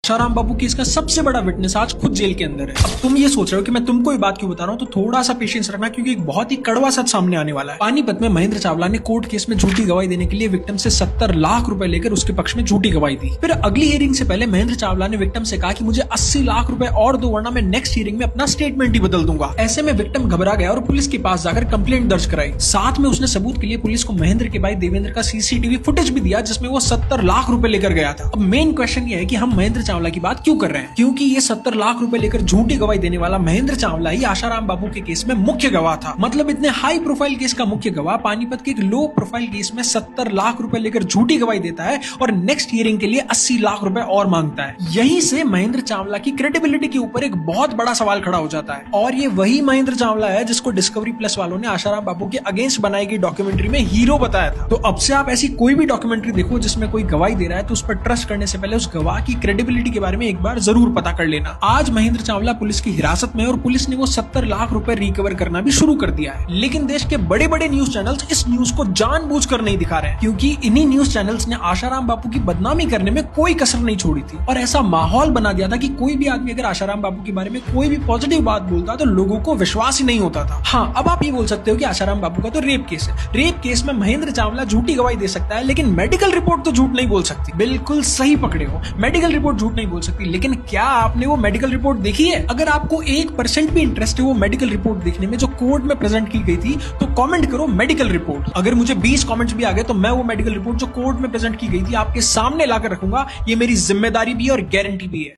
आशाराम बापू की इसका सबसे बड़ा विटनेस आज खुद जेल के अंदर है। अब तुम ये सोच रहे हो कि मैं तुमको ये बात क्यों बता रहा हूँ, तो थोड़ा सा पेशेंस रखना क्योंकि एक बहुत ही कड़वा सच सामने आने वाला है। पानीपत में महेंद्र चावला ने कोर्ट केस में झूठी गवाही देने के लिए विक्टिम से 70 लाख रुपए लेकर उसके पक्ष में झूठी गवाही दी। फिर अगली हियरिंग से पहले महेंद्र चावला ने विक्टिम से कहा कि मुझे 80 लाख रुपए और दो, वरना मैं नेक्स्ट हियरिंग में अपना स्टेटमेंट ही बदल दूंगा। ऐसे में विक्टिम घबरा गया और पुलिस के पास जाकर कंप्लेंट दर्ज कराई। साथ में उसने सबूत के लिए पुलिस को महेंद्र के भाई देवेंद्र का सीसीटीवी फुटेज भी दिया जिसमें वो 70 लाख रुपए लेकर गया था। अब मेन क्वेश्चन ये है कि हम महेंद्र चावला की बात क्यों कर रहे हैं, क्योंकि ये 70 लाख रुपए लेकर झूठी गवाही देने वाला महेंद्र चावला ही आशाराम बापू के केस में मुख्य गवाह था। मतलब इतने हाई प्रोफाइल केस का मुख्य गवाह पानीपत के एक लो प्रोफाइल केस में 70 लाख रुपए लेकर झूठी गवाही देता है और नेक्स्ट हियरिंग के लिए 80 लाख रुपए और मांगता है। यहीं से महेंद्र चावला की क्रेडिबिलिटी के ऊपर एक बहुत बड़ा सवाल खड़ा हो जाता है। और ये वही महेंद्र चावला है जिसको डिस्कवरी प्लस वालों ने आशाराम बापू के अगेंस्ट बनाई गई डॉक्यूमेंट्री में हीरो बताया था। तो अब से आप ऐसी कोई भी डॉक्यूमेंट्री देखो जिसमें कोई गवाही दे रहा है तो उस पर ट्रस्ट करने से पहले उस गवाह की क्रेडिबिलिटी के बारे में एक बार जरूर पता कर लेना। आज महेंद्र चावला पुलिस की हिरासत में और पुलिस ने वो 70 लाख रुपए रिकवर करना भी शुरू कर दिया है। लेकिन देश के बड़े बड़े न्यूज चैनल्स इस न्यूज को जानबूझकर नहीं दिखा रहे हैं, क्योंकि इन्हीं न्यूज चैनल्स ने आशाराम बापू की बदनामी करने में कोई कसर नहीं छोड़ी थी और ऐसा माहौल बना दिया था कि कोई भी आदमी अगर आशाराम बापू के बारे में कोई भी पॉजिटिव बात बोलता तो लोगों को विश्वास ही नहीं होता था। हाँ, अब आप ये बोल सकते हो कि आशाराम बापू का तो रेप केस है, रेप केस में महेंद्र चावला झूठी गवाही दे सकता है, लेकिन मेडिकल रिपोर्ट तो झूठ नहीं बोल सकती। बिल्कुल सही पकड़े हो, मेडिकल रिपोर्ट झूठ नहीं बोल सकती। लेकिन क्या आपने वो मेडिकल रिपोर्ट देखी है? अगर आपको 1% भी इंटरेस्ट है वो मेडिकल रिपोर्ट देखने में जो कोर्ट में प्रेजेंट की गई थी, तो कमेंट करो मेडिकल रिपोर्ट। अगर मुझे 20 कमेंट्स भी आ गए तो मैं वो मेडिकल रिपोर्ट जो कोर्ट में प्रेजेंट की गई थी आपके सामने लाकर रखूंगा। ये मेरी जिम्मेदारी भी है और गारंटी भी है।